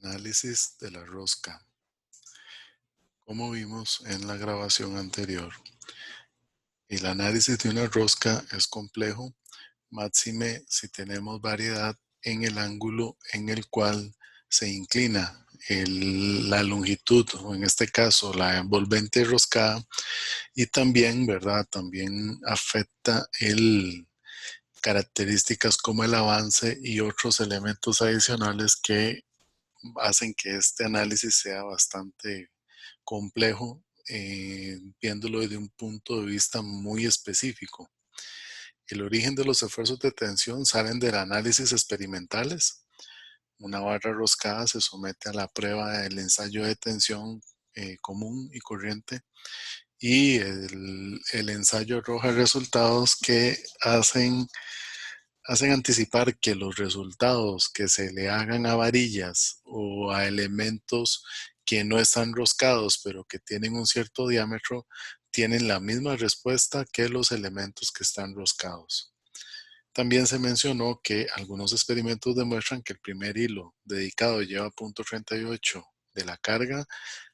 Análisis de la rosca. Como vimos en la grabación anterior, el análisis de una rosca es complejo, máxime si tenemos variedad en el ángulo en el cual se inclina la longitud, o en este caso la envolvente roscada, y también, ¿verdad? También afecta características como el avance y otros elementos adicionales que hacen que este análisis sea bastante complejo, viéndolo desde un punto de vista muy específico. El origen de los esfuerzos de tensión salen del análisis experimentales. Una barra roscada se somete a la prueba del ensayo de tensión común y corriente, y el ensayo arroja resultados que hacen anticipar que los resultados que se le hagan a varillas o a elementos que no están roscados pero que tienen un cierto diámetro tienen la misma respuesta que los elementos que están roscados. También se mencionó que algunos experimentos demuestran que el primer hilo dedicado lleva punto 38 de la carga,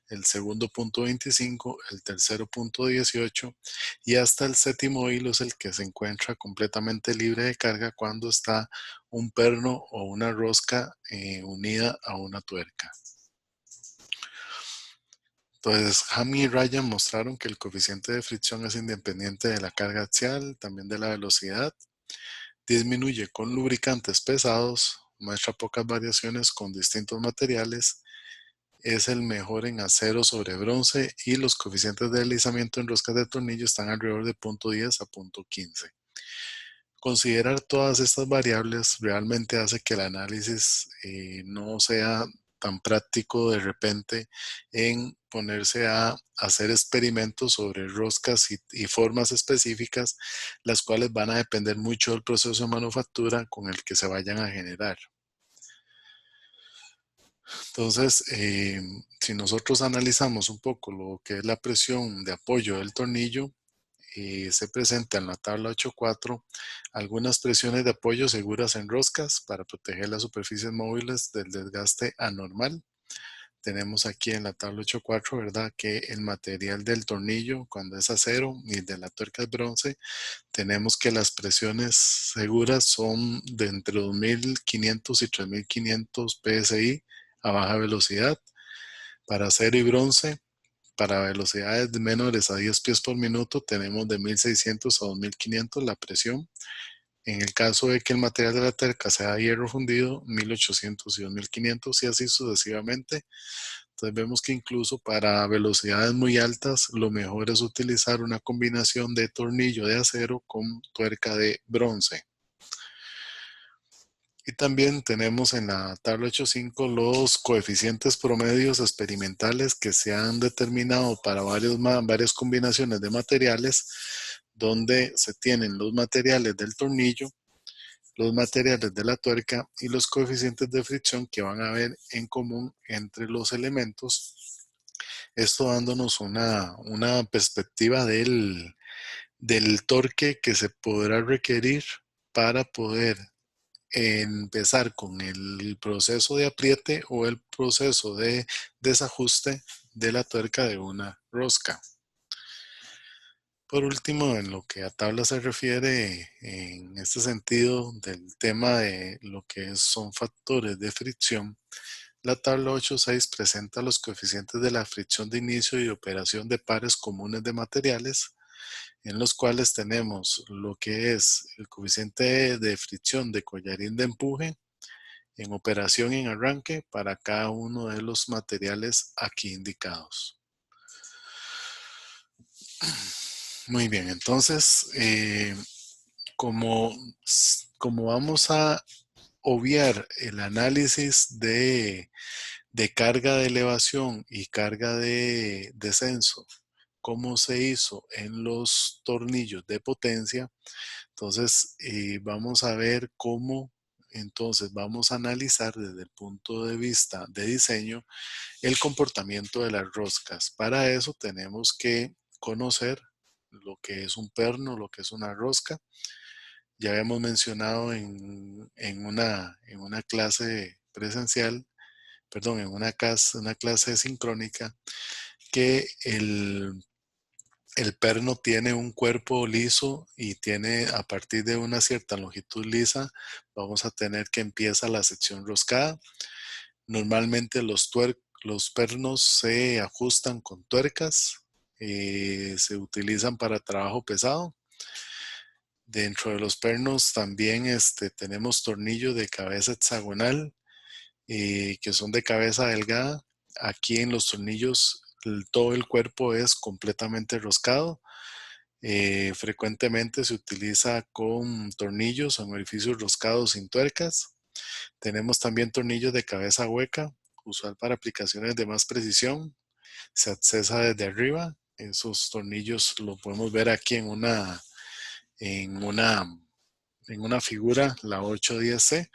el segundo punto 25, el tercero punto 18 y hasta el séptimo hilo es el que se encuentra completamente libre de carga cuando está un perno o una rosca unida a una tuerca. Entonces, Hammy y Ryan mostraron que el coeficiente de fricción es independiente de la carga axial, también de la velocidad, disminuye con lubricantes pesados, muestra pocas variaciones con distintos materiales, es el mejor en acero sobre bronce y los coeficientes de deslizamiento en roscas de tornillo están alrededor de 0.10 a 0.15. Considerar todas estas variables realmente hace que el análisis no sea tan práctico de repente en ponerse a hacer experimentos sobre roscas y formas específicas, las cuales van a depender mucho del proceso de manufactura con el que se vayan a generar. Entonces, si nosotros analizamos un poco lo que es la presión de apoyo del tornillo, se presenta en la tabla 8.4 algunas presiones de apoyo seguras en roscas para proteger las superficies móviles del desgaste anormal. Tenemos aquí en la tabla 8.4, ¿verdad?, que el material del tornillo, cuando es acero, y de la tuerca es bronce, tenemos que las presiones seguras son de entre 2.500 y 3.500 PSI a baja velocidad. Para acero y bronce, para velocidades menores a 10 pies por minuto, tenemos de 1.600 a 2.500 la presión. En el caso de que el material de la tuerca sea hierro fundido, 1.800 y 2.500 y así sucesivamente. Entonces vemos que incluso para velocidades muy altas, lo mejor es utilizar una combinación de tornillo de acero con tuerca de bronce. Y también tenemos en la tabla 8.5 los coeficientes promedios experimentales que se han determinado para varias combinaciones de materiales, donde se tienen los materiales del tornillo, los materiales de la tuerca y los coeficientes de fricción que van a haber en común entre los elementos. Esto dándonos una perspectiva del torque que se podrá requerir para poder empezar con el proceso de apriete o el proceso de desajuste de la tuerca de una rosca. Por último, en lo que a tabla se refiere, en este sentido del tema de lo que son factores de fricción, la tabla 8.6 presenta los coeficientes de la fricción de inicio y operación de pares comunes de materiales, en los cuales tenemos lo que es el coeficiente de fricción de collarín de empuje en operación y en arranque para cada uno de los materiales aquí indicados. Muy bien, entonces, como vamos a obviar el análisis de carga de elevación y carga de descenso, cómo se hizo en los tornillos de potencia, entonces vamos a ver cómo, entonces vamos a analizar desde el punto de vista de diseño el comportamiento de las roscas. Para eso tenemos que conocer lo que es un perno, lo que es una rosca. Ya habíamos mencionado en una clase presencial una clase sincrónica, que el perno tiene un cuerpo liso y tiene, a partir de una cierta longitud lisa, vamos a tener que empieza la sección roscada. Normalmente los pernos se ajustan con tuercas, se utilizan para trabajo pesado. Dentro de los pernos también tenemos tornillos de cabeza hexagonal, que son de cabeza delgada. Aquí en los tornillos todo el cuerpo es completamente roscado. Frecuentemente se utiliza con tornillos en orificios roscados sin tuercas. Tenemos también tornillos de cabeza hueca, usual para aplicaciones de más precisión. Se accesa desde arriba. Esos tornillos lo podemos ver aquí en una, en una figura, la 810C,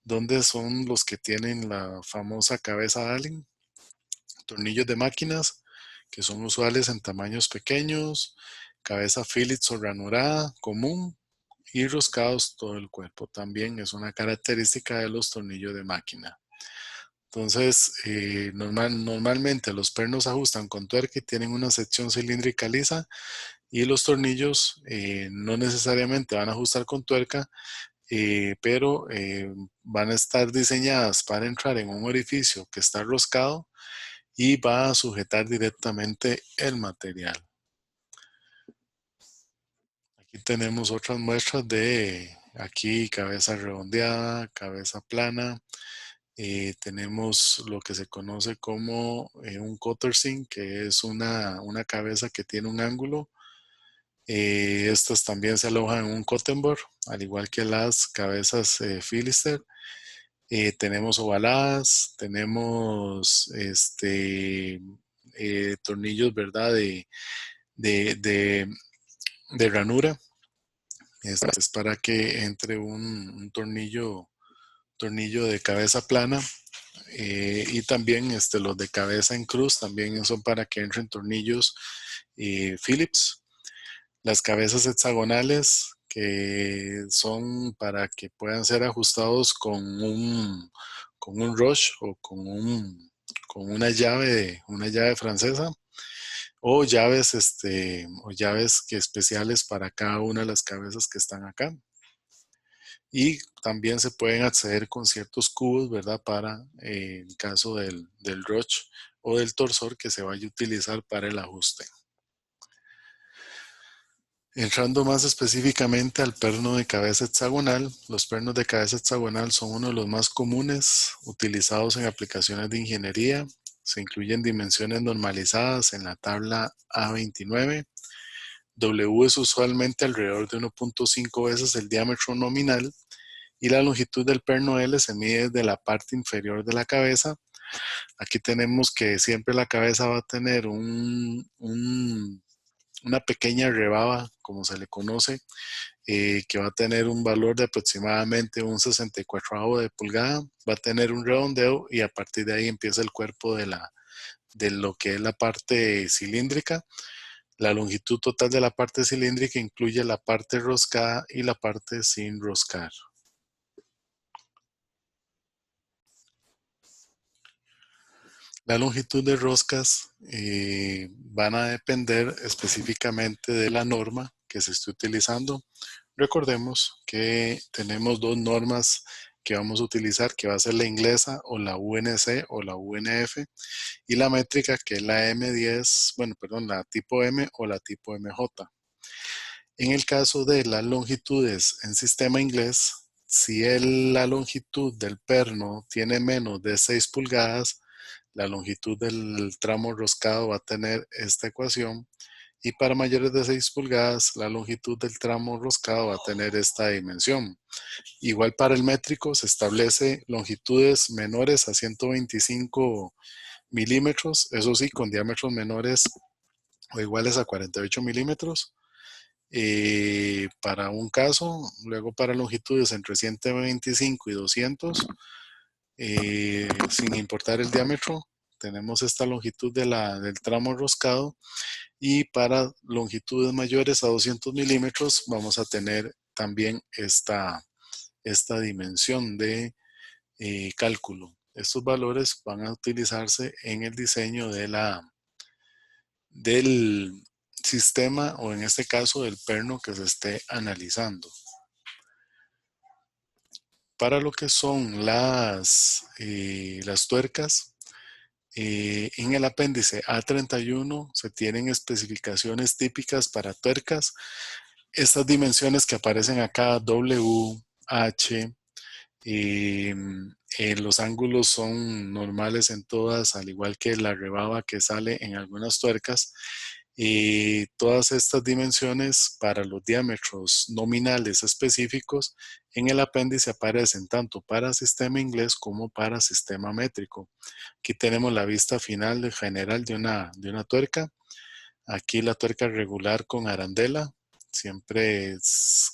donde son los que tienen la famosa cabeza Allen. Tornillos de máquinas, que son usuales en tamaños pequeños, cabeza Phillips o ranurada común, y roscados todo el cuerpo. También es una característica de los tornillos de máquina. Entonces, normalmente los pernos ajustan con tuerca y tienen una sección cilíndrica lisa, y los tornillos no necesariamente van a ajustar con tuerca, pero van a estar diseñadas para entrar en un orificio que está roscado y va a sujetar directamente el material. Aquí tenemos otras muestras de aquí cabeza redondeada, cabeza plana. Tenemos lo que se conoce como un cotersink, que es una cabeza que tiene un ángulo. Estas también se alojan en un Cottenbor, al igual que las cabezas Philister. Tenemos ovaladas, tenemos tornillos, ¿verdad? De, de- de ranura. Este es para que entre un tornillo de cabeza plana. Y también los de cabeza en cruz también son para que entren tornillos Phillips. Las cabezas hexagonales, que son para que puedan ser ajustados con un rush o con una llave francesa, o llaves especiales para cada una de las cabezas que están acá. Y también se pueden acceder con ciertos cubos, ¿verdad? Para el caso del rush o del torsor que se vaya a utilizar para el ajuste. Entrando más específicamente al perno de cabeza hexagonal, los pernos de cabeza hexagonal son uno de los más comunes utilizados en aplicaciones de ingeniería. Se incluyen dimensiones normalizadas en la tabla A29. W es usualmente alrededor de 1.5 veces el diámetro nominal, y la longitud del perno L se mide desde la parte inferior de la cabeza. Aquí tenemos que siempre la cabeza va a tener una pequeña rebaba, como se le conoce, que va a tener un valor de aproximadamente un 64 de pulgada. Va a tener un redondeo y a partir de ahí empieza el cuerpo de lo que es la parte cilíndrica. La longitud total de la parte cilíndrica incluye la parte roscada y la parte sin roscar. La longitud de roscas van a depender específicamente de la norma que se esté utilizando. Recordemos que tenemos dos normas que vamos a utilizar, que va a ser la inglesa o la UNC o la UNF, y la métrica, que es la M10, bueno, perdón, la tipo M o la tipo MJ. En el caso de las longitudes en sistema inglés, si la longitud del perno tiene menos de 6 pulgadas, la longitud del tramo roscado va a tener esta ecuación, y para mayores de 6 pulgadas, la longitud del tramo roscado va a tener esta dimensión. Igual para el métrico se establece longitudes menores a 125 milímetros, eso sí, con diámetros menores o iguales a 48 milímetros. Para un caso, luego para longitudes entre 125 y 200, sin importar el diámetro, tenemos esta longitud del tramo roscado, y para longitudes mayores a 200 milímetros vamos a tener también esta dimensión de cálculo. Estos valores van a utilizarse en el diseño del sistema, o en este caso del perno que se esté analizando. Para lo que son las tuercas, en el apéndice A31 se tienen especificaciones típicas para tuercas. Estas dimensiones que aparecen acá, W, H, los ángulos son normales en todas, al igual que la rebaba que sale en algunas tuercas. Y todas estas dimensiones para los diámetros nominales específicos en el apéndice aparecen tanto para sistema inglés como para sistema métrico. Aquí tenemos la vista final general de una tuerca. Aquí la tuerca regular con arandela. Siempre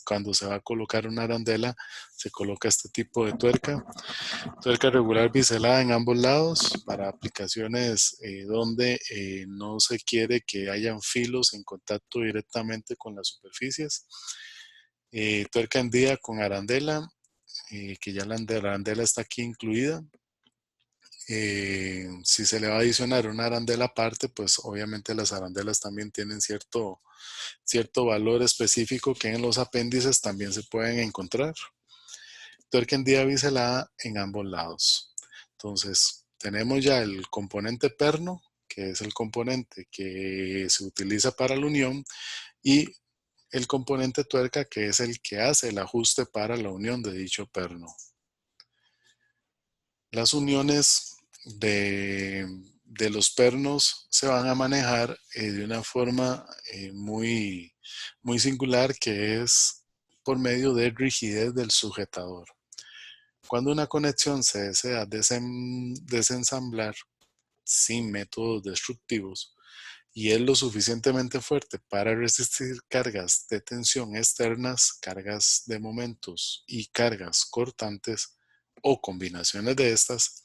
cuando se va a colocar una arandela, se coloca este tipo de tuerca. Tuerca regular biselada en ambos lados para aplicaciones donde no se quiere que hayan filos en contacto directamente con las superficies. Tuerca hendida con arandela, que ya la arandela está aquí incluida. Si se le va a adicionar una arandela aparte, pues obviamente las arandelas también tienen cierto valor específico que en los apéndices también se pueden encontrar. Tuerca hendida biselada en ambos lados. Entonces, tenemos ya el componente perno, que es el componente que se utiliza para la unión, y el componente tuerca, que es el que hace el ajuste para la unión de dicho perno. Las uniones de los pernos se van a manejar de una forma muy singular, que es por medio de rigidez del sujetador. Cuando una conexión se desea desensamblar sin métodos destructivos y es lo suficientemente fuerte para resistir cargas de tensión externas, cargas de momentos y cargas cortantes o combinaciones de estas,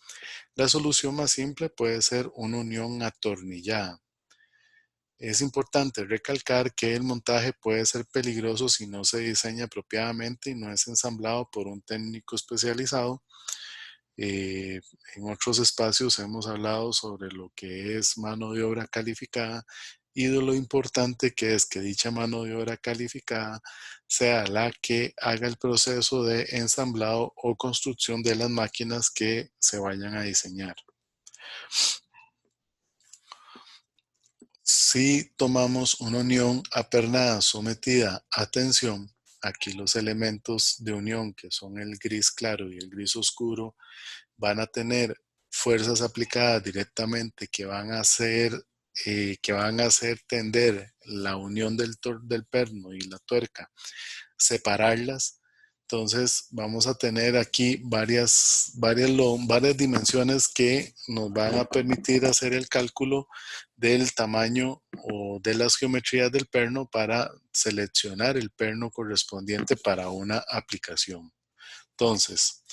la solución más simple puede ser una unión atornillada. Es importante recalcar que el montaje puede ser peligroso si no se diseña apropiadamente y no es ensamblado por un técnico especializado. En otros espacios hemos hablado sobre lo que es mano de obra calificada y de lo importante que es que dicha mano de obra calificada sea la que haga el proceso de ensamblado o construcción de las máquinas que se vayan a diseñar. Si tomamos una unión apernada sometida a tensión, aquí los elementos de unión, que son el gris claro y el gris oscuro, van a tener fuerzas aplicadas directamente que van a hacer tender la unión del perno y la tuerca, separarlas. Entonces vamos a tener aquí varias dimensiones que nos van a permitir hacer el cálculo del tamaño o de las geometrías del perno para seleccionar el perno correspondiente para una aplicación. Entonces,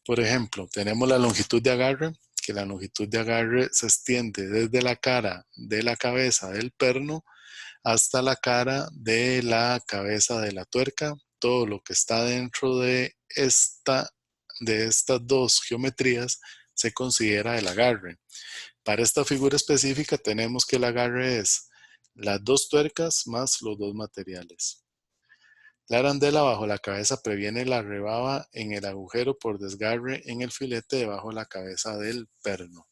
por ejemplo, tenemos la longitud de agarre, que la longitud de agarre se extiende desde la cara de la cabeza del perno hasta la cara de la cabeza de la tuerca. Todo lo que está dentro de estas dos geometrías se considera el agarre. Para esta figura específica tenemos que el agarre es las dos tuercas más los dos materiales. La arandela bajo la cabeza previene la rebaba en el agujero por desgarre en el filete debajo de la cabeza del perno.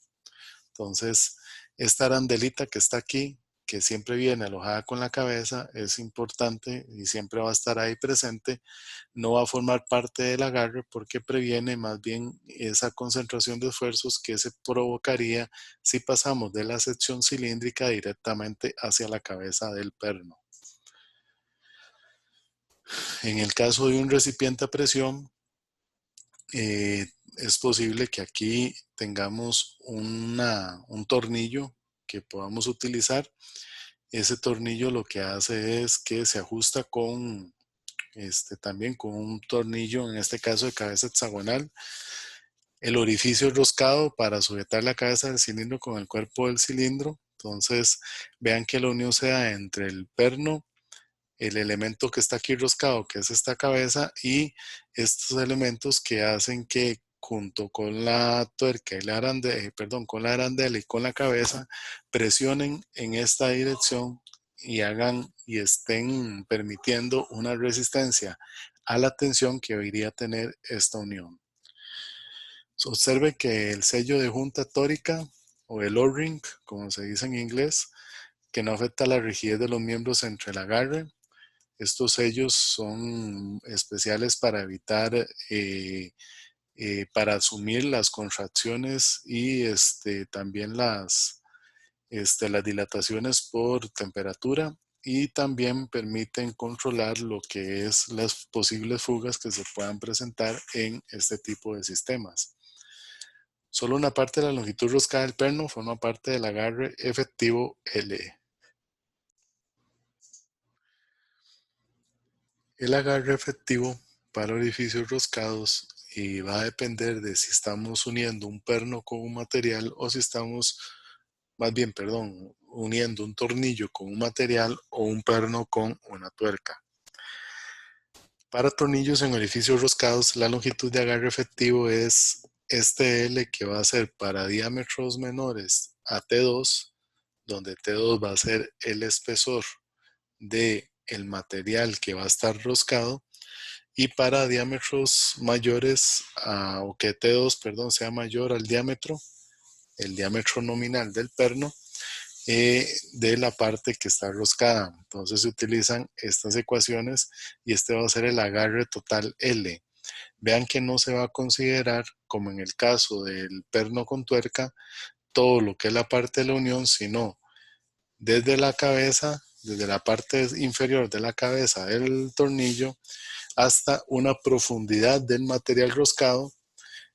Entonces, esta arandelita que está aquí, que siempre viene alojada con la cabeza, es importante y siempre va a estar ahí presente. No va a formar parte del agarre porque previene más bien esa concentración de esfuerzos que se provocaría si pasamos de la sección cilíndrica directamente hacia la cabeza del perno. En el caso de un recipiente a presión, es posible que aquí tengamos un tornillo que podamos utilizar. Ese tornillo lo que hace es que se ajusta también con un tornillo, en este caso de cabeza hexagonal. El orificio roscado para sujetar la cabeza del cilindro con el cuerpo del cilindro. Entonces, vean que la unión se da entre el perno, el elemento que está aquí roscado, que es esta cabeza, y estos elementos que hacen que junto con la tuerca y con la arandela y con la cabeza, presionen en esta dirección y hagan y estén permitiendo una resistencia a la tensión que debería tener esta unión. Observe que el sello de junta tórica o el O-ring, como se dice en inglés, que no afecta la rigidez de los miembros entre el agarre. Estos sellos son especiales para evitar, para asumir las contracciones y también las dilataciones por temperatura, y también permiten controlar lo que es las posibles fugas que se puedan presentar en este tipo de sistemas. Solo una parte de la longitud roscada del perno forma parte del agarre efectivo L. El agarre efectivo para orificios roscados y va a depender de si estamos uniendo un perno con un material o si estamos, más bien, perdón, uniendo un tornillo con un material o un perno con una tuerca. Para tornillos en orificios roscados, la longitud de agarre efectivo es este L, que va a ser para diámetros menores a T2, donde T2 va a ser el espesor de el material que va a estar roscado, y para diámetros mayores o que T2, perdón, sea mayor al diámetro, el diámetro nominal del perno, de la parte que está roscada. Entonces se utilizan estas ecuaciones y este va a ser el agarre total L. Vean que no se va a considerar, como en el caso del perno con tuerca, todo lo que es la parte de la unión, sino desde la cabeza, desde la parte inferior de la cabeza del tornillo hasta una profundidad del material roscado,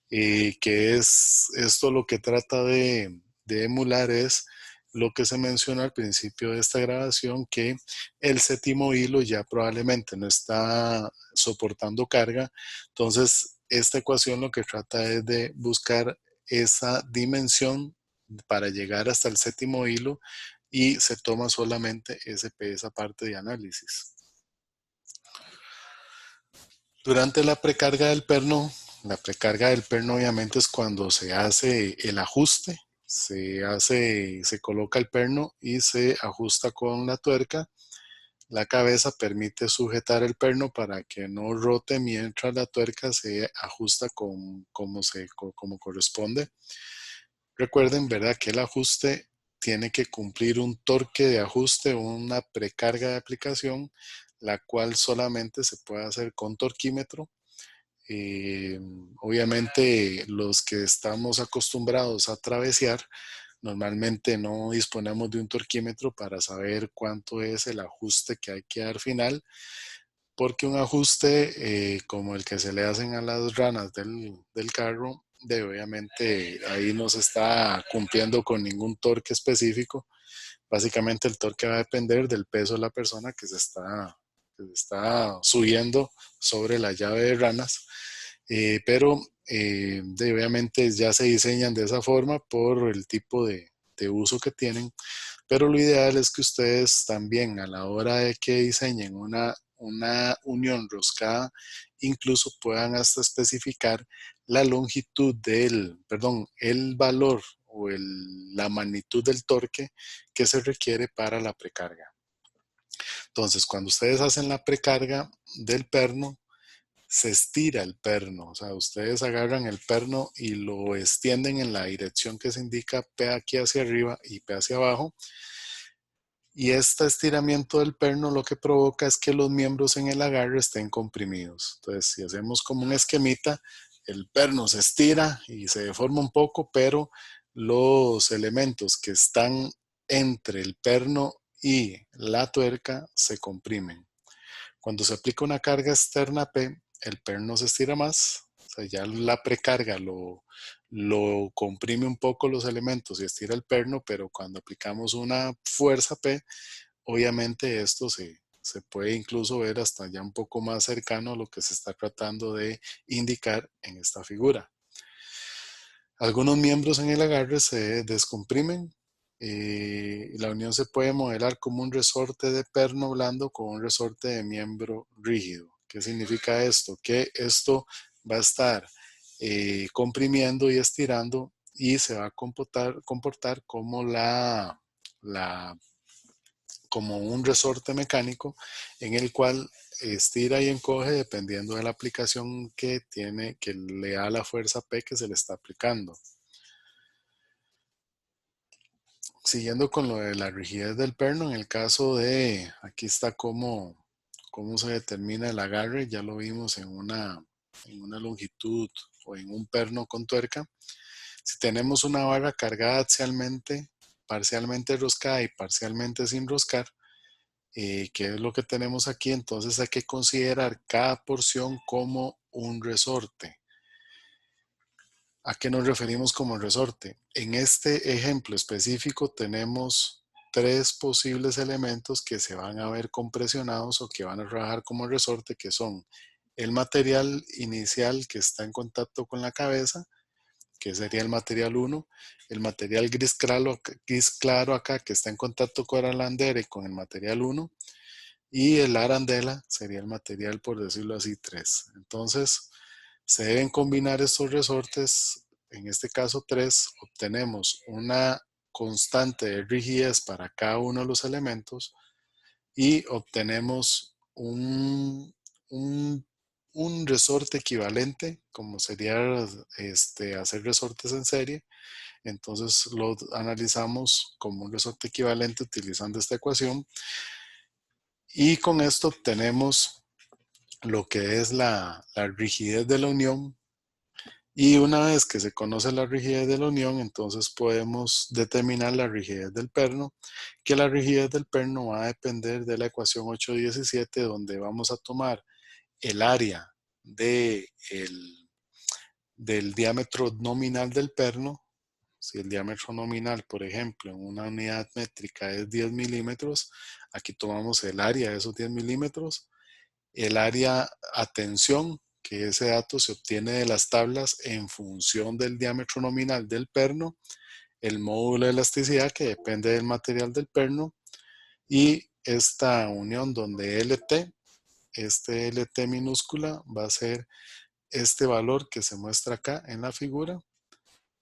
que es esto lo que trata de emular es lo que se menciona al principio de esta grabación, que el séptimo hilo ya probablemente no está soportando carga. Entonces, esta ecuación lo que trata es de buscar esa dimensión para llegar hasta el séptimo hilo, y se toma solamente esa parte de análisis. Durante la precarga del perno obviamente es cuando se hace el ajuste, se coloca el perno y se ajusta con la tuerca. La cabeza permite sujetar el perno para que no rote mientras la tuerca se ajusta como corresponde. Recuerden, ¿verdad?, que el ajuste tiene que cumplir un torque de ajuste, una precarga de aplicación, la cual solamente se puede hacer con torquímetro. Obviamente los que estamos acostumbrados a travesear, normalmente no disponemos de un torquímetro para saber cuánto es el ajuste que hay que dar final, porque un ajuste como el que se le hacen a las ranas del carro, obviamente ahí no se está cumpliendo con ningún torque específico. Básicamente el torque va a depender del peso de la persona que se está subiendo sobre la llave de ranas, pero obviamente ya se diseñan de esa forma por el tipo de uso que tienen. Pero lo ideal es que ustedes también, a la hora de que diseñen una unión roscada, incluso puedan hasta especificar la longitud el valor o la magnitud del torque que se requiere para la precarga. Entonces, cuando ustedes hacen la precarga del perno, se estira el perno, o sea, ustedes agarran el perno y lo extienden en la dirección que se indica, P aquí hacia arriba y P hacia abajo. Y este estiramiento del perno lo que provoca es que los miembros en el agarre estén comprimidos. Entonces, si hacemos como un esquemita, el perno se estira y se deforma un poco, pero los elementos que están entre el perno y la tuerca se comprimen. Cuando se aplica una carga externa P, el perno se estira más, o sea, ya la precarga lo comprime un poco los elementos y estira el perno, pero cuando aplicamos una fuerza P, obviamente esto se puede incluso ver hasta ya un poco más cercano a lo que se está tratando de indicar en esta figura. Algunos miembros en el agarre se descomprimen. La unión se puede modelar como un resorte de perno blando con un resorte de miembro rígido. ¿Qué significa esto? Que esto va a estar comprimiendo y estirando, y se va a comportar como como un resorte mecánico en el cual estira y encoge dependiendo de la aplicación que tiene, que le da la fuerza P que se le está aplicando. Siguiendo con lo de la rigidez del perno, en el caso de, aquí está cómo se determina el agarre, ya lo vimos en una longitud o en un perno con tuerca. Si tenemos una barra cargada axialmente, parcialmente roscada y parcialmente sin roscar, que es lo que tenemos aquí, entonces hay que considerar cada porción como un resorte. ¿A qué nos referimos como resorte? En este ejemplo específico tenemos tres posibles elementos que se van a ver compresionados o que van a trabajar como resorte, que son el material inicial que está en contacto con la cabeza, que sería el material 1, el material gris claro acá que está en contacto con el andere con el material 1, y el arandela sería el material, por decirlo así, 3. Entonces, se deben combinar estos resortes, en este caso 3, obtenemos una constante de rigidez para cada uno de los elementos y obtenemos un resorte equivalente, como sería hacer resortes en serie. Entonces lo analizamos como un resorte equivalente utilizando esta ecuación, y con esto obtenemos lo que es la rigidez de la unión. Y una vez que se conoce la rigidez de la unión, entonces podemos determinar la rigidez del perno, que la rigidez del perno va a depender de la ecuación 817, donde vamos a tomar el área del diámetro nominal del perno. Si el diámetro nominal, por ejemplo, en una unidad métrica es 10 milímetros, aquí tomamos el área de esos 10 milímetros, el área a tensión, que ese dato se obtiene de las tablas en función del diámetro nominal del perno, el módulo de elasticidad, que depende del material del perno, y esta unión donde LT, este LT minúscula, va a ser este valor que se muestra acá en la figura,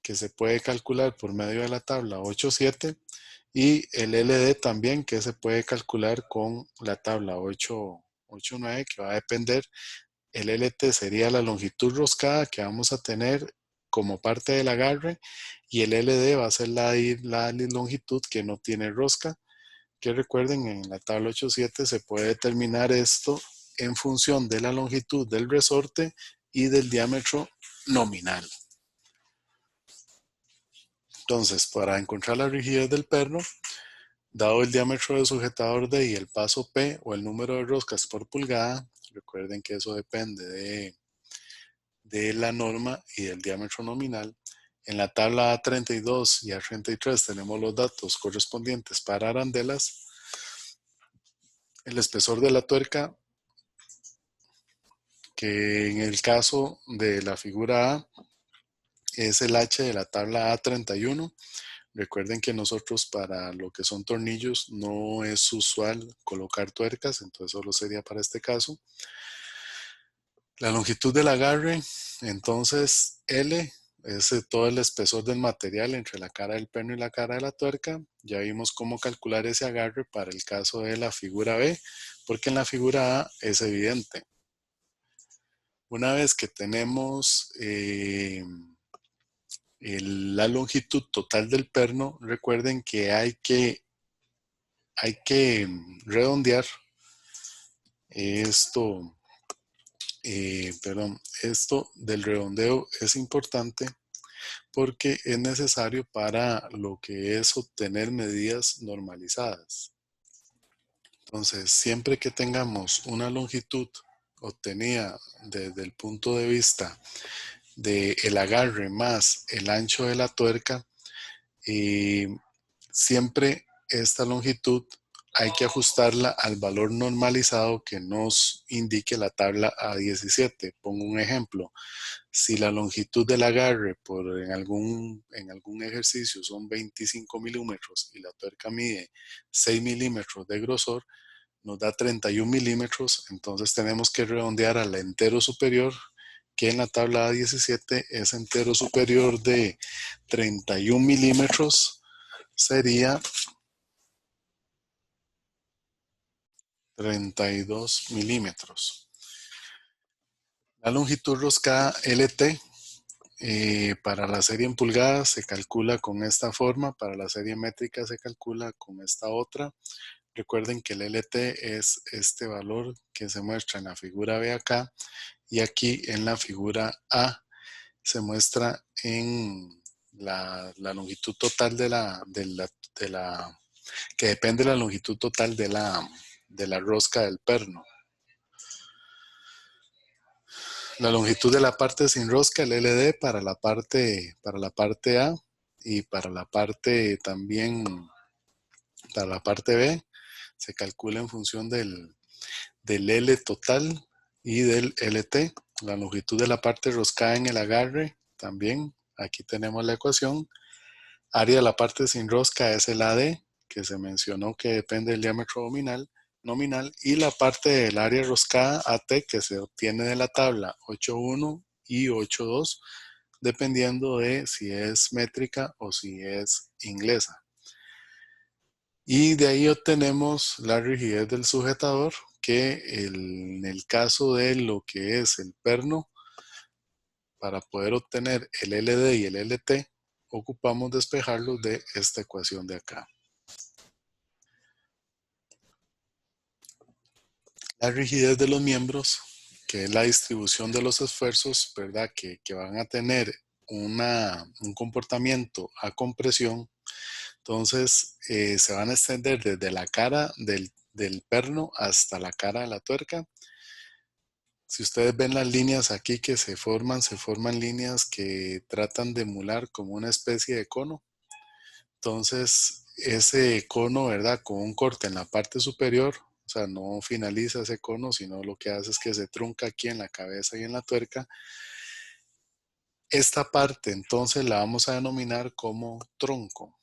que se puede calcular por medio de la tabla 8.7, y el LD también, que se puede calcular con la tabla 8.9, que va a depender. El LT sería la longitud roscada que vamos a tener como parte del agarre, y el LD va a ser la longitud que no tiene rosca, que recuerden, en la tabla 8.7 se puede determinar esto en función de la longitud del resorte y del diámetro nominal. Entonces, para encontrar la rigidez del perno, dado el diámetro del sujetador D y el paso P o el número de roscas por pulgada, recuerden que eso depende de la norma y del diámetro nominal. En la tabla A32 y A33 tenemos los datos correspondientes para arandelas. El espesor de la tuerca, que en el caso de la figura A es el H de la tabla A31. Recuerden que nosotros, para lo que son tornillos, no es usual colocar tuercas, entonces solo sería para este caso. La longitud del agarre, entonces L es todo el espesor del material entre la cara del perno y la cara de la tuerca. Ya vimos cómo calcular ese agarre para el caso de la figura B, porque en la figura A es evidente. Una vez que tenemos la longitud total del perno, recuerden que hay que redondear esto. Esto del redondeo es importante porque es necesario para lo que es obtener medidas normalizadas. Entonces, siempre que tengamos una longitud obtenida desde el punto de vista del agarre más el ancho de la tuerca, siempre esta longitud hay que ajustarla al valor normalizado que nos indique la tabla A17. Pongo un ejemplo. Si la longitud del agarre en algún ejercicio son 25 milímetros y la tuerca mide 6 milímetros de grosor, nos da 31 milímetros, entonces tenemos que redondear al entero superior, aquí en la tabla A17 es entero superior de 31 milímetros, sería 32 milímetros. La longitud roscada LT para la serie en pulgadas se calcula con esta forma, para la serie métrica se calcula con esta otra. Recuerden que el LT es este valor que se muestra en la figura B acá, y aquí en la figura A se muestra en la longitud total que depende de la longitud total de la rosca del perno. La longitud de la parte sin rosca, el LD, para la parte A, y para la parte también, para la parte B, se calcula en función del L total y del LT. La longitud de la parte roscada en el agarre, también, aquí tenemos la ecuación. Área de la parte sin rosca es el AD, que se mencionó que depende del diámetro nominal, y la parte del área roscada AT, que se obtiene de la tabla 8.1 y 8.2, dependiendo de si es métrica o si es inglesa. Y de ahí obtenemos la rigidez del sujetador, que en el caso de lo que es el perno, para poder obtener el LD y el LT, ocupamos despejarlos de esta ecuación de acá. La rigidez de los miembros, que es la distribución de los esfuerzos, ¿verdad? Que van a tener un comportamiento a compresión. Entonces, se van a extender desde la cara del perno hasta la cara de la tuerca. Si ustedes ven las líneas aquí que se forman líneas que tratan de emular como una especie de cono. Entonces, ese cono, ¿verdad? Con un corte en la parte superior, o sea, no finaliza ese cono, sino lo que hace es que se trunca aquí en la cabeza y en la tuerca. Esta parte, entonces, la vamos a denominar como tronco.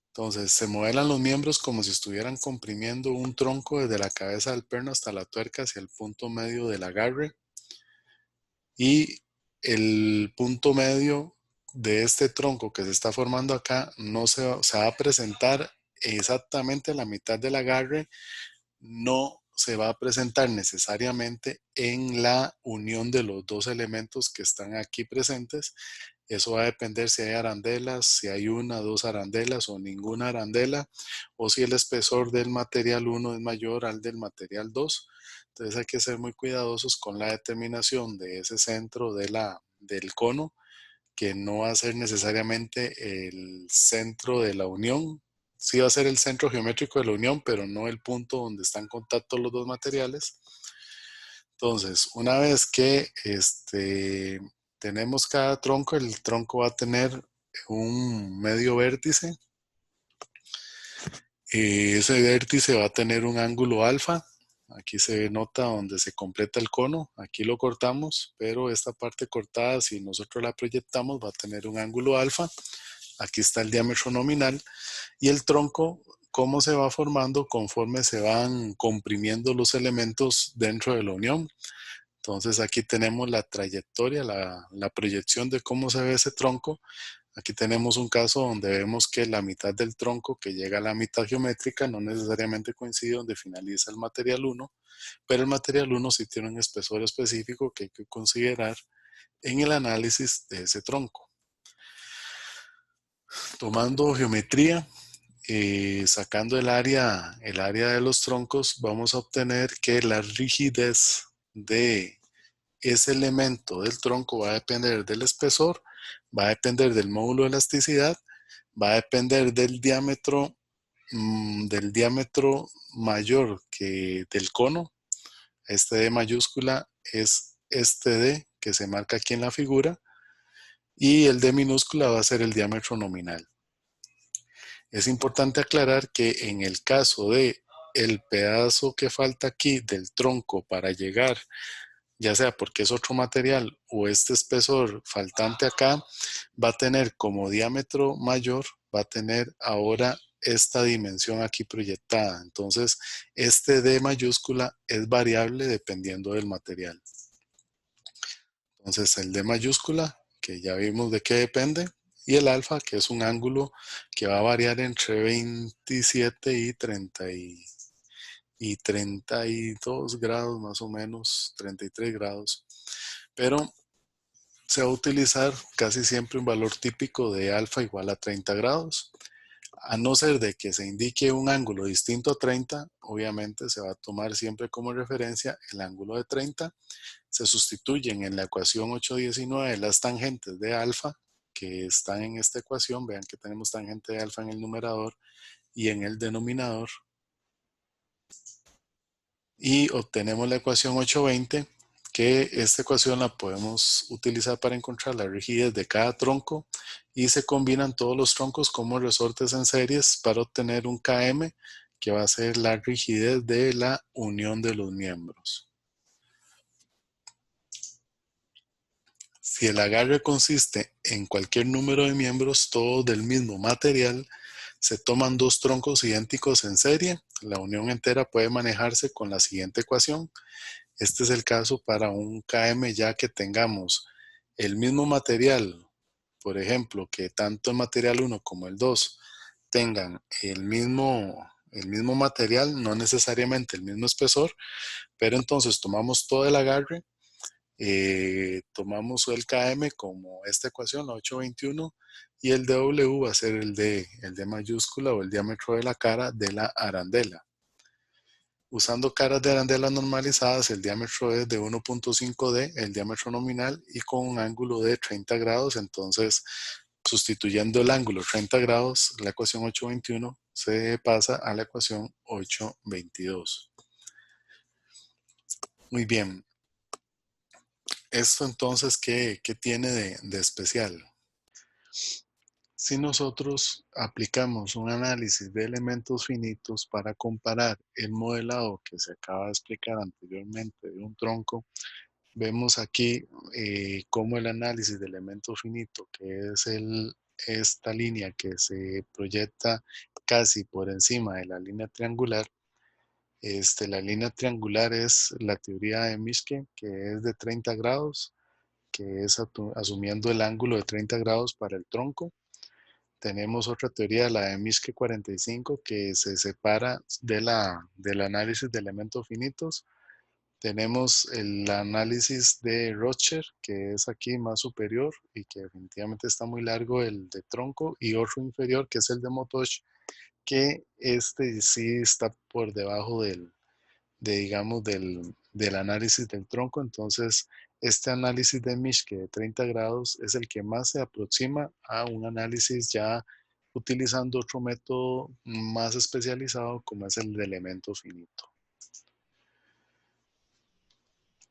Entonces, se modelan los miembros como si estuvieran comprimiendo un tronco desde la cabeza del perno hasta la tuerca hacia el punto medio del agarre. Y el punto medio de este tronco que se está formando acá no se va a presentar exactamente a la mitad del agarre, no se va a presentar necesariamente en la unión de los dos elementos que están aquí presentes. Eso va a depender si hay arandelas, si hay una, dos arandelas o ninguna arandela, o si el espesor del material 1 es mayor al del material 2. Entonces hay que ser muy cuidadosos con la determinación de ese centro del cono, que no va a ser necesariamente el centro de la unión. Sí va a ser el centro geométrico de la unión, pero no el punto donde están en contacto los dos materiales. Entonces, una vez que tenemos cada tronco, el tronco va a tener un medio vértice. Ese vértice va a tener un ángulo alfa. Aquí se nota donde se completa el cono. Aquí lo cortamos, pero esta parte cortada, si nosotros la proyectamos, va a tener un ángulo alfa. Aquí está el diámetro nominal. Y el tronco, cómo se va formando conforme se van comprimiendo los elementos dentro de la unión. Entonces aquí tenemos la trayectoria, la proyección de cómo se ve ese tronco. Aquí tenemos un caso donde vemos que la mitad del tronco que llega a la mitad geométrica no necesariamente coincide donde finaliza el material 1, pero el material 1 sí tiene un espesor específico que hay que considerar en el análisis de ese tronco. Tomando geometría, sacando el área de los troncos, vamos a obtener que la rigidez de ese elemento del tronco va a depender del espesor, va a depender del módulo de elasticidad, va a depender del diámetro mayor que del cono. Este D mayúscula es este D que se marca aquí en la figura, y el D minúscula va a ser el diámetro nominal. Es importante aclarar que en el caso de el pedazo que falta aquí del tronco para llegar, ya sea porque es otro material o este espesor faltante acá, va a tener como diámetro mayor, va a tener ahora esta dimensión aquí proyectada. Entonces, este D mayúscula es variable dependiendo del material. Entonces el D mayúscula, que ya vimos de qué depende, y el alfa, que es un ángulo que va a variar entre 27 y 32 grados más o menos, 33 grados. Pero se va a utilizar casi siempre un valor típico de alfa igual a 30 grados. A no ser de que se indique un ángulo distinto a 30, obviamente se va a tomar siempre como referencia el ángulo de 30. Se sustituyen en la ecuación 819 las tangentes de alfa que están en esta ecuación. Vean que tenemos tangente de alfa en el numerador y en el denominador. Y obtenemos la ecuación 820, que esta ecuación la podemos utilizar para encontrar la rigidez de cada tronco y se combinan todos los troncos como resortes en series para obtener un km, que va a ser la rigidez de la unión de los miembros. Si el agarre consiste en cualquier número de miembros, todos del mismo material, se toman dos troncos idénticos en serie. La unión entera puede manejarse con la siguiente ecuación. Este es el caso para un KM, ya que tengamos el mismo material, por ejemplo, que tanto el material 1 como el 2 tengan el mismo material, no necesariamente el mismo espesor, pero entonces tomamos todo el agarre, tomamos el KM como esta ecuación, la 821, y el DW va a ser el D mayúscula o el diámetro de la cara de la arandela. Usando caras de arandela normalizadas, el diámetro es de 1.5D, el diámetro nominal, y con un ángulo de 30 grados. Entonces, sustituyendo el ángulo 30 grados, la ecuación 821 se pasa a la ecuación 822. Muy bien. Esto entonces, ¿qué tiene de especial? Si nosotros aplicamos un análisis de elementos finitos para comparar el modelado que se acaba de explicar anteriormente de un tronco, vemos aquí cómo el análisis de elemento finito, que es esta línea que se proyecta casi por encima de la línea triangular. La línea triangular es la teoría de Mischke, que es de 30 grados, que es asumiendo el ángulo de 30 grados para el tronco. Tenemos otra teoría, la de Mischke 45, que se separa del análisis de elementos finitos. Tenemos el análisis de Rocher, que es aquí más superior y que definitivamente está muy largo, el de tronco, y otro inferior, que es el de Motosh, que este sí está por debajo digamos, del análisis del tronco. Entonces, este análisis de Mischke de 30 grados es el que más se aproxima a un análisis ya utilizando otro método más especializado, como es el de elemento finito.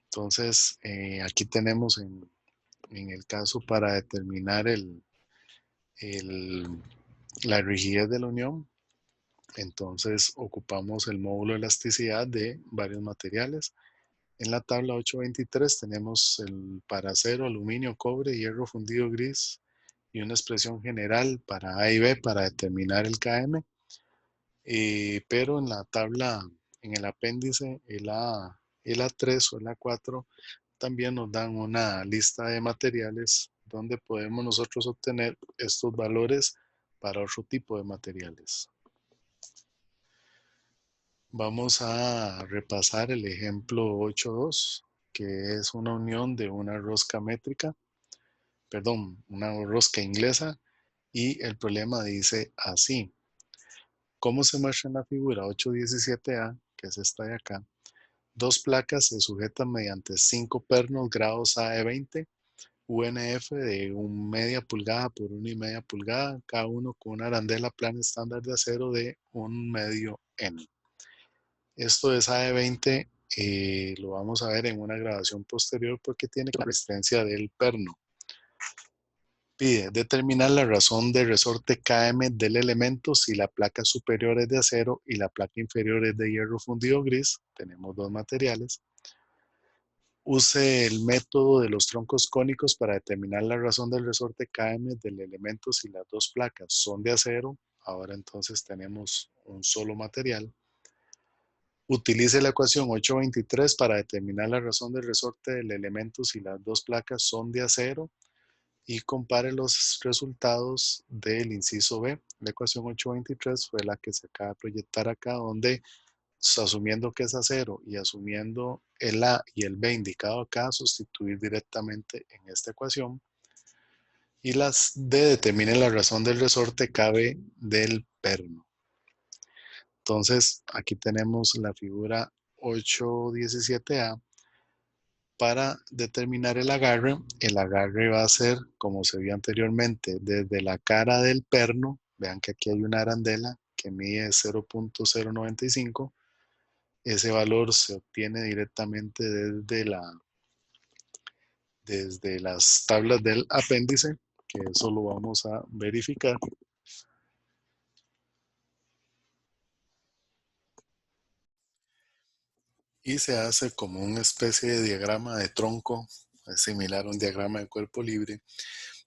Entonces, aquí tenemos en el caso para determinar la rigidez de la unión. Entonces ocupamos el módulo de elasticidad de varios materiales. En la tabla 823 tenemos para acero, aluminio, cobre, hierro fundido gris y una expresión general para A y B para determinar el KM. Pero en la tabla, en el apéndice, el A3 o el A4, también nos dan una lista de materiales donde podemos nosotros obtener estos valores para otro tipo de materiales. Vamos a repasar el ejemplo 8.2, que es una unión de una rosca métrica, perdón, una rosca inglesa, y el problema dice así. ¿Cómo se muestra en la figura 8.17a, que es esta de acá? Dos placas se sujetan mediante 5 pernos grados A de 20, UNF de 1/2 pulgada por 1/2 pulgada, cada uno con una arandela plana estándar de acero de 1/2 N. Esto es A de 20, lo vamos a ver en una grabación posterior porque tiene la resistencia del perno. Pide determinar la razón de resorte KM del elemento si la placa superior es de acero y la placa inferior es de hierro fundido gris. Tenemos dos materiales. Use el método de los troncos cónicos para determinar la razón del resorte KM del elemento si las dos placas son de acero. Ahora entonces tenemos un solo material. Utilice la ecuación 823 para determinar la razón del resorte del elemento si las dos placas son de acero y compare los resultados del inciso B. La ecuación 823 fue la que se acaba de proyectar acá, donde asumiendo que es acero y asumiendo el A y el B indicado acá, sustituir directamente en esta ecuación. Y las D determinen la razón del resorte KB del perno. Entonces, aquí tenemos la figura 817A. Para determinar el agarre va a ser, como se vio anteriormente, desde la cara del perno. Vean que aquí hay una arandela que mide 0.095. Ese valor se obtiene directamente desde las tablas del apéndice, que eso lo vamos a verificar. Y se hace como una especie de diagrama de tronco, es similar a un diagrama de cuerpo libre,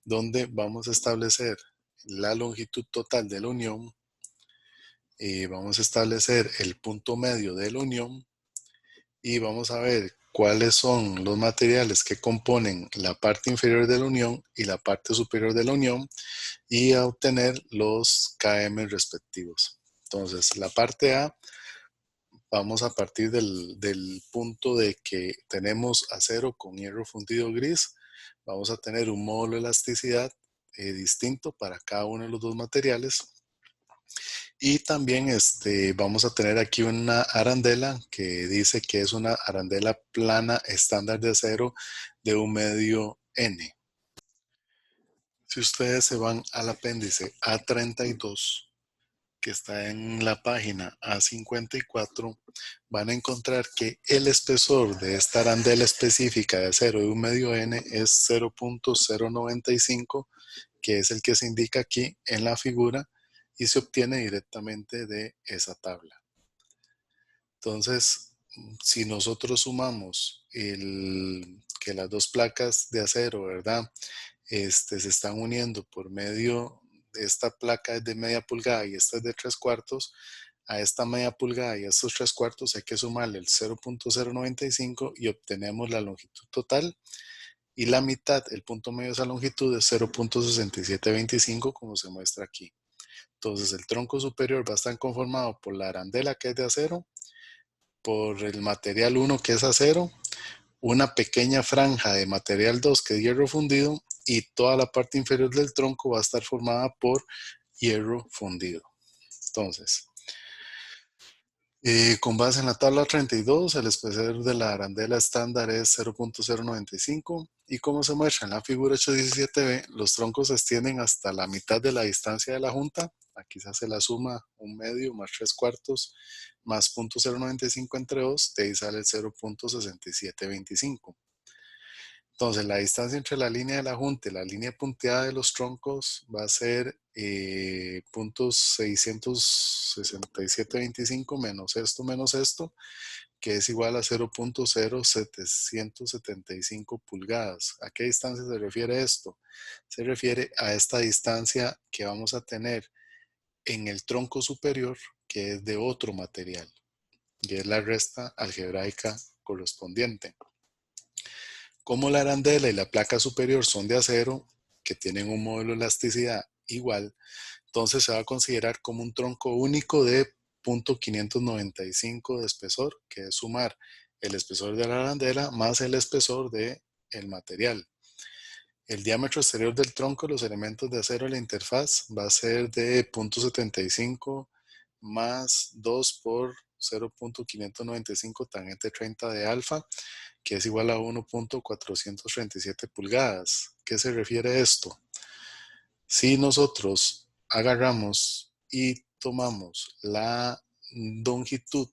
donde vamos a establecer la longitud total de la unión y vamos a establecer el punto medio de la unión y vamos a ver cuáles son los materiales que componen la parte inferior de la unión y la parte superior de la unión y a obtener los KM respectivos. Entonces, la parte A, vamos a partir del punto de que tenemos acero con hierro fundido gris, vamos a tener un módulo de elasticidad distinto para cada uno de los dos materiales. Y también vamos a tener aquí una arandela que dice que es una arandela plana estándar de acero de un medio N. Si ustedes se van al apéndice A32, que está en la página A54, van a encontrar que el espesor de esta arandela específica de acero de un medio N es 0.095, que es el que se indica aquí en la figura y se obtiene directamente de esa tabla. Entonces, si nosotros sumamos que las dos placas de acero, ¿verdad? Se están uniendo por medio de esta placa es de media pulgada y esta es de 3/4, a esta media pulgada y a estos 3/4 hay que sumarle el 0.095 y obtenemos la longitud total y la mitad, el punto medio de esa longitud es 0.6725 como se muestra aquí. Entonces el tronco superior va a estar conformado por la arandela que es de acero, por el material 1 que es acero, una pequeña franja de material 2 que es hierro fundido y toda la parte inferior del tronco va a estar formada por hierro fundido. Entonces, con base en la tabla 32, el espesor de la arandela estándar es 0.095 y como se muestra en la figura 817b, los troncos se extienden hasta la mitad de la distancia de la junta. Aquí se hace la suma 1/2 más 3/4 más 0.095 entre 2, de ahí sale el 0.6725. Entonces, la distancia entre la línea de la junta y la línea punteada de los troncos va a ser .66725 menos esto, que es igual a 0.0775 pulgadas. ¿A qué distancia se refiere esto? Se refiere a esta distancia que vamos a tener en el tronco superior, que es de otro material, y es la resta algebraica correspondiente. Como la arandela y la placa superior son de acero, que tienen un módulo de elasticidad igual, entonces se va a considerar como un tronco único de 0.595 de espesor, que es sumar el espesor de la arandela más el espesor del material. El diámetro exterior del tronco de los elementos de acero de la interfaz va a ser de 0.75 más 2 por 0.595 tangente 30 de alfa, que es igual a 1.437 pulgadas. ¿Qué se refiere a esto? Si nosotros agarramos y tomamos la longitud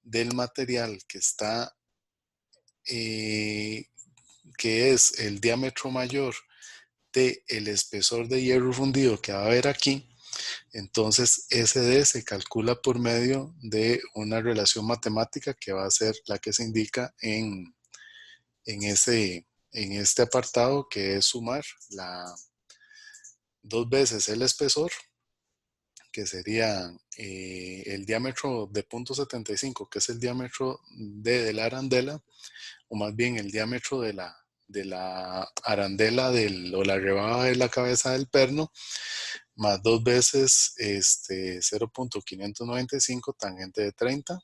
del material que está, que es el diámetro mayor del espesor de hierro fundido que va a haber aquí, entonces SD se calcula por medio de una relación matemática que va a ser la que se indica en este apartado, que es sumar dos veces el espesor, que sería el diámetro de 0.75, que es el diámetro de la arandela, o más bien el diámetro de la arandela o la rebaba de la cabeza del perno, más 2 veces 0.595 tangente de 30.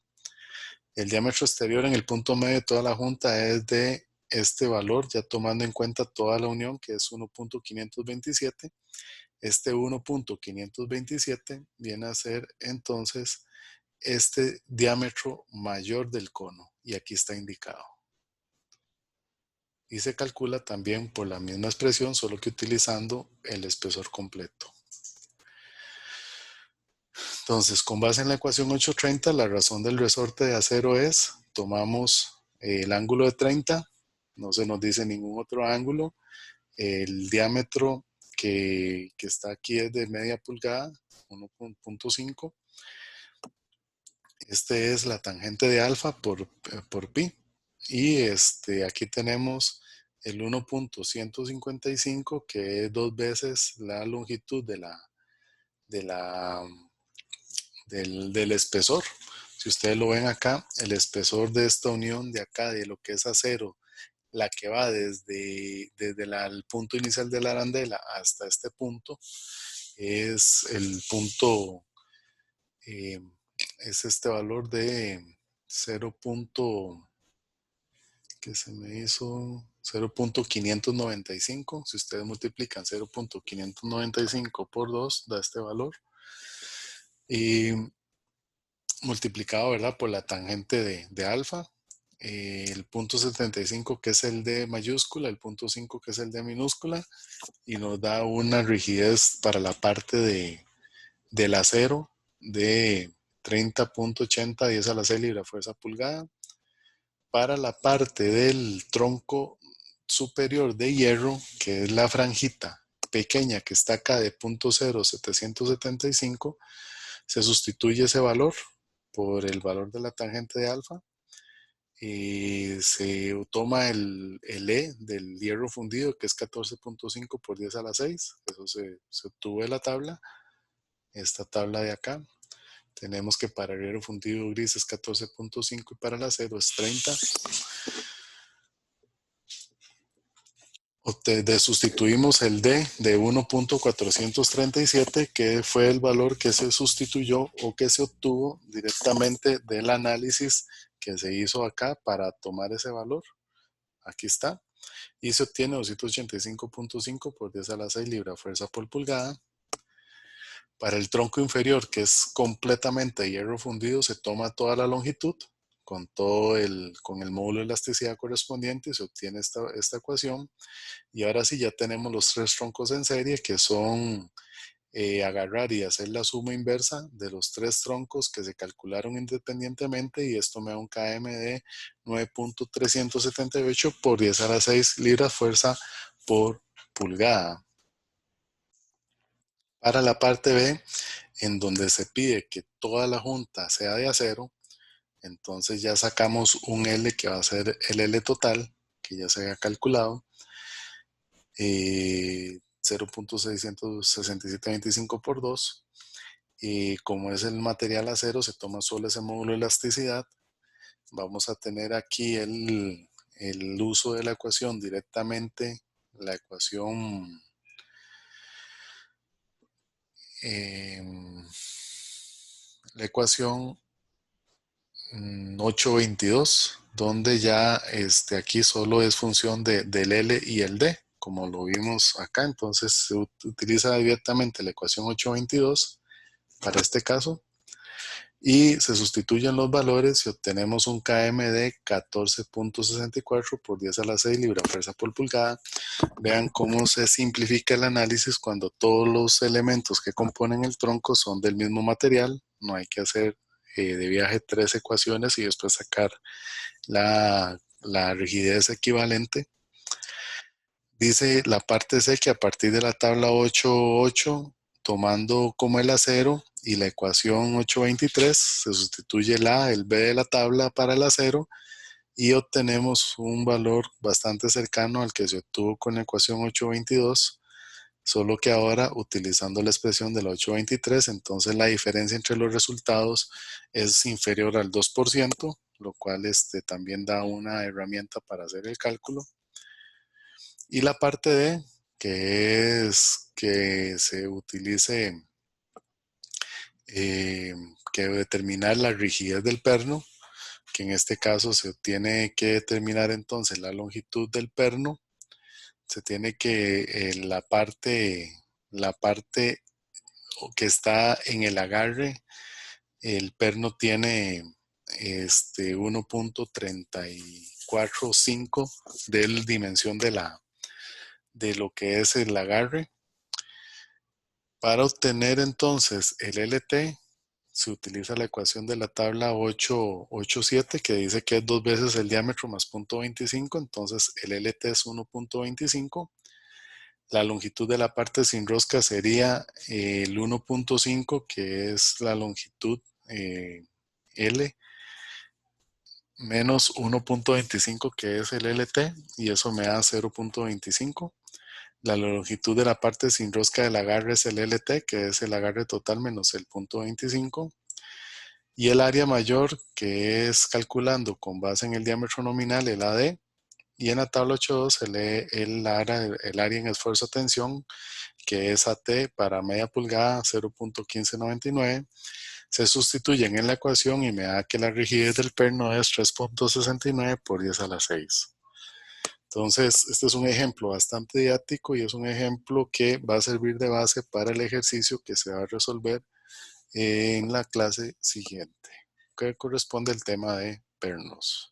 El diámetro exterior en el punto medio de toda la junta es de este valor, ya tomando en cuenta toda la unión, que es 1.527. Este 1.527 viene a ser entonces este diámetro mayor del cono, y aquí está indicado. Y se calcula también por la misma expresión, solo que utilizando el espesor completo. Entonces, con base en la ecuación 830, la razón del resorte de acero es, tomamos el ángulo de 30, no se nos dice ningún otro ángulo, el diámetro que está aquí es de media pulgada, 1.5. Este es la tangente de alfa por pi. Y aquí tenemos el 1.155, que es 2 veces la longitud del espesor. Si ustedes lo ven acá, el espesor de esta unión de acá, de lo que es acero, la que va desde el punto inicial de la arandela hasta este punto, es el punto, es este valor de 0. Que se me hizo 0.595. Si ustedes multiplican 0.595 por 2, da este valor. Y multiplicado, ¿verdad?, por la tangente de alfa. El punto 75, que es el de mayúscula, el punto 5, que es el de minúscula, y nos da una rigidez para la parte del acero de 30.80 10 a la 6 libra fuerza pulgada. Para la parte del tronco superior de hierro, que es la franjita pequeña que está acá de 0.0775, se sustituye ese valor por el valor de la tangente de alfa y se toma el E del hierro fundido, que es 14.5 por 10 a la 6. Eso se obtuvo de la tabla, esta tabla de acá. Tenemos que para el hierro fundido gris es 14.5 y para el acero es 30. Sustituimos el D de 1.437, que fue el valor que se sustituyó o que se obtuvo directamente del análisis que se hizo acá para tomar ese valor. Aquí está. Y se obtiene 285.5 por 10 a la 6 libra fuerza por pulgada. Para el tronco inferior, que es completamente hierro fundido, se toma toda la longitud con el módulo de elasticidad correspondiente y se obtiene esta ecuación. Y ahora sí, ya tenemos los 3 troncos en serie, que son agarrar y hacer la suma inversa de los 3 troncos que se calcularon independientemente, y esto me da un km de 9.378 por 10 a la 6 libras fuerza por pulgada. Para la parte B, en donde se pide que toda la junta sea de acero, entonces ya sacamos un L que va a ser el L total, que ya se había calculado, 0.66725 por 2. Y como es el material acero, se toma solo ese módulo de elasticidad. Vamos a tener aquí el uso de la ecuación directamente, la ecuación la ecuación 822, donde ya aquí solo es función del L y el D, como lo vimos acá. Entonces se utiliza directamente la ecuación 822 para este caso y se sustituyen los valores y obtenemos un km de 14.64 por 10 a la 6 libra fuerza por pulgada. Vean cómo se simplifica el análisis cuando todos los elementos que componen el tronco son del mismo material. No hay que hacer de viaje 3 ecuaciones y después sacar la rigidez equivalente. Dice la parte C que a partir de la tabla 8.8, tomando como el acero y la ecuación 8.23, se sustituye el A, el B de la tabla para el acero y obtenemos un valor bastante cercano al que se obtuvo con la ecuación 8.22, solo que ahora utilizando la expresión del 823, entonces la diferencia entre los resultados es inferior al 2%, lo cual también da una herramienta para hacer el cálculo. Y la parte D, que es que se utilice, que determinar la rigidez del perno, que en este caso se tiene que determinar entonces la longitud del perno. Se tiene que la parte que está en el agarre, el perno tiene 1.345 de la dimensión de lo que es el agarre. Para obtener entonces el LT, se utiliza la ecuación de la tabla 887 que dice que es 2 veces el diámetro más 0.25, entonces el LT es 1.25. La longitud de la parte sin rosca sería el 1.5, que es la longitud L, menos 1.25, que es el LT, y eso me da 0.25. La longitud de la parte sin rosca del agarre es el LT, que es el agarre total menos el 0.25. Y el área mayor, que es calculando con base en el diámetro nominal, el AD. Y en la tabla 8.2 se lee el área en esfuerzo tensión, que es AT para media pulgada 0.1599. Se sustituyen en la ecuación y me da que la rigidez del perno es 3.69 por 10 a la 6. Entonces, este es un ejemplo bastante didáctico y es un ejemplo que va a servir de base para el ejercicio que se va a resolver en la clase siguiente, que corresponde al tema de pernos.